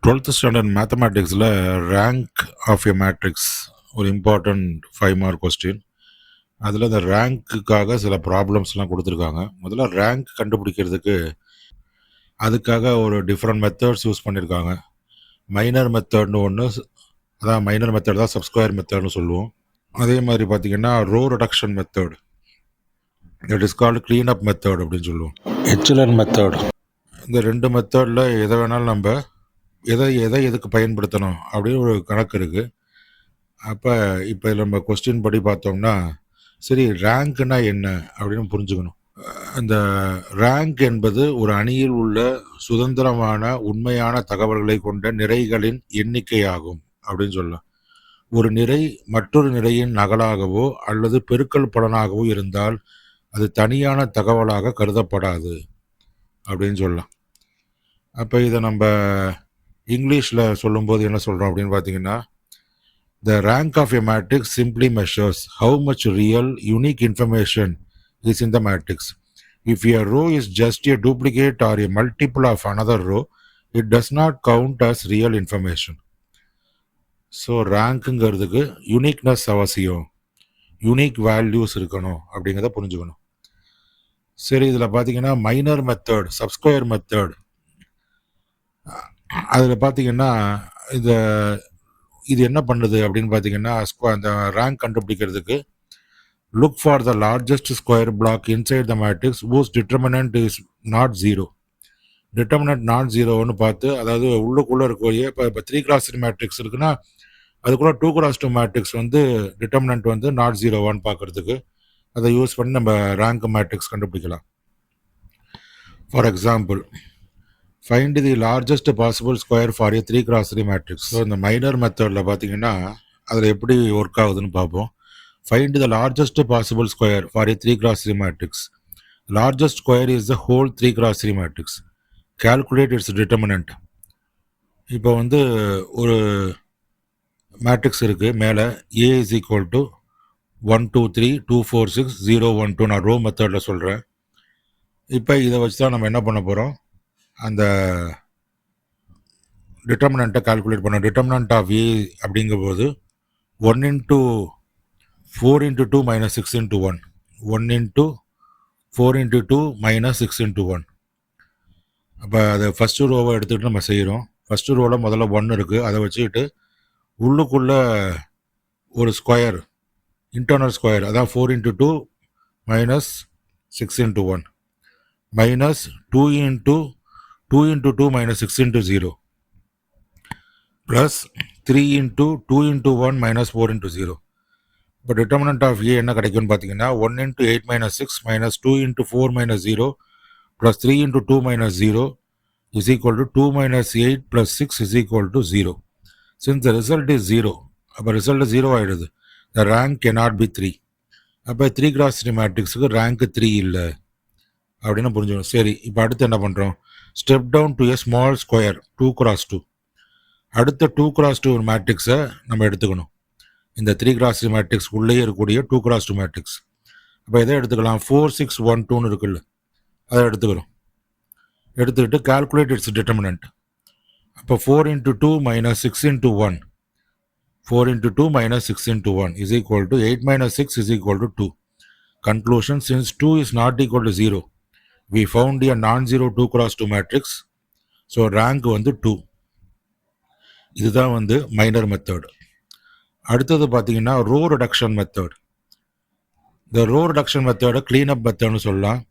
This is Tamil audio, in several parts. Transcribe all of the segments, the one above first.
12th ஸ்டாண்டர்ட் மேத்தமேட்டிக்ஸில் ரேங்க் ஆஃப் எ மேட்ரிக்ஸ் ஒரு இம்பார்ட்டண்ட் 5 மார்க் கொஸ்டின். அதில் இந்த ரேங்க்குக்காக சில ப்ராப்ளம்ஸ்லாம் கொடுத்துருக்காங்க. முதல்ல ரேங்க் கண்டுபிடிக்கிறதுக்கு அதுக்காக ஒரு டிஃப்ரெண்ட் மெத்தட்ஸ் யூஸ் பண்ணியிருக்காங்க. மைனர் மெத்தட்னு ஒன்று, அதான் மைனர் மெத்தட் தான் சப்ஸ்கொயர் மெத்தட்னு சொல்லுவோம். அதே மாதிரி பார்த்தீங்கன்னா row reduction method, it is called clean up method அப்படின்னு சொல்லுவோம். HLN method. இந்த ரெண்டு மெத்தடில் எதை வேணாலும் நம்ம எதை எதை எதுக்கு பயன்படுத்தணும் அப்படின்னு ஒரு கணக்கு இருக்குது. அப்போ இப்போ நம்ம கொஸ்டின் படி பார்த்தோம்னா, சரி ரேங்க்னா என்ன அப்படின்னு புரிஞ்சுக்கணும். இந்த ரேங்க் என்பது ஒரு அணியில் உள்ள சுதந்திரமான உண்மையான தகவல்களை கொண்ட நிறைகளின் எண்ணிக்கையாகும் அப்படின்னு சொல்லலாம். ஒரு நிறை மற்றொரு நிறையின் நகலாகவோ அல்லது பெருக்கல் பலனாகவோ இருந்தால் அது தனியான தகவலாக கருதப்படாது அப்படின்னு சொல்லலாம். அப்போ இதை நம்ம இங்கிலீஷில் சொல்லும்போது என்ன சொல்கிறோம் அப்படின்னு பார்த்தீங்கன்னா, the rank of a matrix simply measures how much real unique information is in the matrix. If a row is just a duplicate or a multiple of another row, it does not count as real information. So ரேங்க்குங்கிறதுக்கு யூனிக்னஸ் அவசியம், யூனிக் வேல்யூஸ் இருக்கணும் அப்படிங்கிறத புரிஞ்சுக்கணும். சரி, இதில் பார்த்தீங்கன்னா மைனர் மெத்தட், சப்ஸ்கொயர் மெத்தட், அதில் பார்த்தீங்கன்னா இது என்ன பண்ணுது அப்படின்னு பார்த்தீங்கன்னா, அந்த ரேங்க் கண்டுபிடிக்கிறதுக்கு look for the largest square block inside the matrix whose determinant is not 0. Determinant not ஜீரோன்னு பார்த்து, அதாவது உள்ளுக்குள்ளே இருக்கக்கூடிய இப்போ 3x3 மேட்ரிக்ஸ் இருக்குன்னா அதுக்குள்ளே 2x2 மேட்ரிக்ஸ் வந்து டிட்டர்மினன்ட் வந்து நாட் ஜீரோவான்னு பார்க்குறதுக்கு அதை யூஸ் பண்ணி நம்ம ரேங்க் மேட்ரிக்ஸ் கண்டுபிடிக்கலாம். For example, find the largest possible square for A 3x3 matrix. So இந்த மைனர் மெத்தடில் பார்த்தீங்கன்னா அதில் எப்படி ஒர்க் ஆகுதுன்னு பார்ப்போம். Find the largest possible square for A 3x3 matrix. Largest square is the whole 3x3 matrix. Calculate it's determinant. இப்போ வந்து ஒரு மேட்ரிக்ஸ் இருக்குது, மேலே ஏ இஸ் ஈக்குவல் டு 1 2 3 2 4 6 0 1 2, நான் ரோ மெத்தடில் சொல்கிறேன். இப்போ இதை வச்சு தான் நம்ம என்ன பண்ண போகிறோம், அந்த டிட்டர்மினண்ட்டை கால்குலேட் பண்ணோம். டிட்டர்மினண்ட் ஆஃப் ஏ அப்படிங்கும்போது 1 × 4 × 2 - 6 × 1, 1 × 4 × 2 - 6 × 1. அப்போ அதை ஃபஸ்ட்டு ரோவை எடுத்துக்கிட்டு நம்ம செய்கிறோம். ஃபஸ்ட்டு ரோவில் முதல்ல 1 இருக்குது, அதை வச்சுக்கிட்டு உள்ளுக்குள்ளே ஒரு ஸ்கொயர், இன்டர்னல் ஸ்கொயர், அதான் 4 × 2 - 6 × 1 மைனஸ் 2 × 2 × 2 - 6 × 0 ப்ளஸ் 3 × 2 × 1 - 4 × 0. இப்போ டிட்டர்மினன்ட் ஆஃப் ஏ என்ன கிடைக்கும்னு பார்த்தீங்கன்னா 1 × 8 - 6 - 2 × 4 - 0 plus 3 × 2 - 0 is equal to 2 - 8 + 6 is equal to 0. Since the result is 0, அப்போ ரிசல்ட் 0 ஆகிடுது. The rank cannot be 3. அப்போ 3x3 மேட்ரிக்ஸுக்கு ரேங்க் 3 இல்லை அப்படின்னு புரிஞ்சுக்கணும். சரி, இப்போ அடுத்து என்ன பண்ணுறோம், step down to a small square 2x2. அடுத்த 2x2 மேட்ரிக்ஸை நம்ம எடுத்துக்கணும். இந்த 3x3 மேட்ரிக்ஸ் உள்ளே இருக்கக்கூடிய 2x2 மேட்ரிக்ஸ். அப்போ எதை எடுத்துக்கலாம், 4 6 1 2ன்னு இருக்குல்ல, அதை எடுத்துக்கிறோம். எடுத்துக்கிட்டு கால்குலேட் இட்ஸ் டிட்டர்மினன்ட். அப்போ 4 × 2 - 6 × 1, 4 × 2 - 6 × 1 is equal to 8 - 6 is equal to 2. Conclusion, since 2 is not equal to 0, we found a non-zero 2x2 matrix. So rank வந்து 2. இதுதான் வந்து மைனர் மெத்தட். அடுத்தது பார்த்தீங்கன்னா ரோ ரிடக்ஷன் மெத்தட். இந்த ரோ ரிடக்ஷன் மெத்தடை க்ளீன் அப் மெத்தட்னு சொல்லலாம்.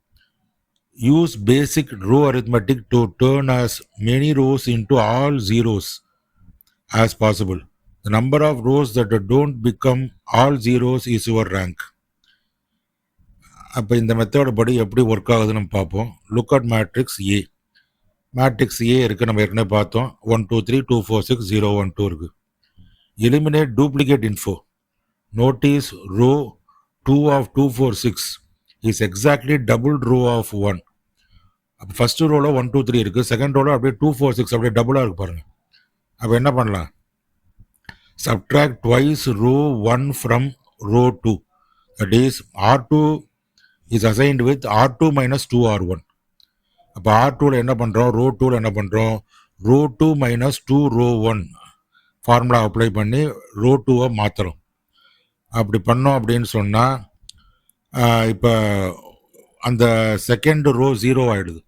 Use basic row arithmetic to turn as many rows into all zeros as possible. The number of rows that don't become all zeros is your rank. அப்போ இந்த மெத்தட் படி எப்படி ஒர்க் ஆகுதுன்னு நம்ம பார்ப்போம். Look at matrix A. Matrix A இருக்குது, நம்ம ஏற்கனவே பார்த்தோம். 1 2 3 2 4 6 0 1 2 இருக்குது. Eliminate duplicate info. Notice row 2 of 2 4 6 is exactly double row of 1. அப்போ ஃபஸ்ட்டு ரோவில் 1 2 3 இருக்குது, செகண்ட் ரோவில் அப்படியே 2 4 6 அப்படியே டபுளாக இருக்குது பாருங்கள். அப்போ என்ன பண்ணலாம், subtract twice row 1 from row 2. That is R2 is assigned with R2 - 2R1. அப்போ R2வில் என்ன பண்ணுறோம், ரோ 2வில் என்ன பண்ணுறோம், row 2 minus 2 row 1 formula apply பண்ணி ரோ 2வை மாற்றுறோம். அப்படி பண்ணோம் அப்படின்னு சொன்னால் இப்போ அந்த செகண்ட் ரோ 0 ஆகிடுது.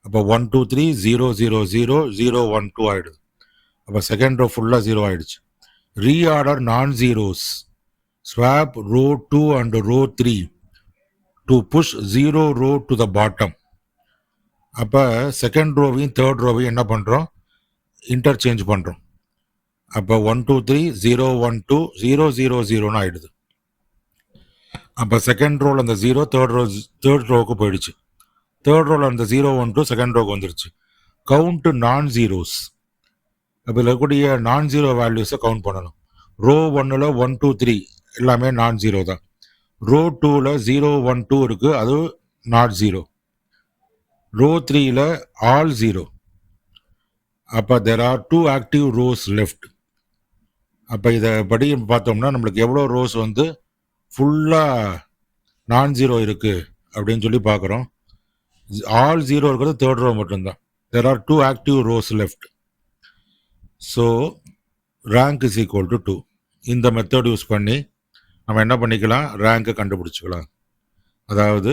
அப்போ 1 2 3 0 0 0 0 1 2 ஆகிடுது. அப்போ செகண்ட் ரோ ஃபுல்லாக 0 ஆகிடுச்சு. Reorder non zeros, swap row 2 and row 3 to push 0 row to the bottom. அப்போ செகண்ட் ரோவையும் தேர்ட் ரோவையும் என்ன பண்ணுறோம், இன்டர்சேஞ்ச் பண்ணுறோம். அப்போ 1 2 3 0 1 2 0 0 0ன்னு ஆகிடுது. அப்போ செகண்ட் ரோவில் அந்த 0 தேர்ட் ரோவுக்கு போயிடுச்சு. தேர்ட் ரோவில் அந்த 0 1 2 செகண்ட் ரோவுக்கு வந்துருச்சு. கவுண்ட் நான் ஜீரோஸ். அப்போ இதில் இருக்கக்கூடிய நான் ஜீரோ வேல்யூஸை கவுண்ட் பண்ணணும். ரோ 1ல் 1 2 3 எல்லாமே நான் ஜீரோ தான். ரோ 2ல் 0 1 2 இருக்குது, அது நாட் ஜீரோ. ரோ 3ல் ஆல் ஜீரோ. அப்போ there are 2 active rows left. அப்போ இதை படி பார்த்தோம்னா நம்மளுக்கு எவ்வளோ ரோஸ் வந்து ஃபுல்லாக நான் ஜீரோ இருக்குது அப்படின்னு சொல்லி பார்க்குறோம். ஆல் ஜீரோ இருக்கிறது தேர்ட் ரோ மட்டும்தான். There are 2 active rows left. So rank is equal to 2. இந்த மெத்தட் யூஸ் பண்ணி நம்ம என்ன பண்ணிக்கலாம், ரேங்கை கண்டுபிடிச்சிக்கலாம். அதாவது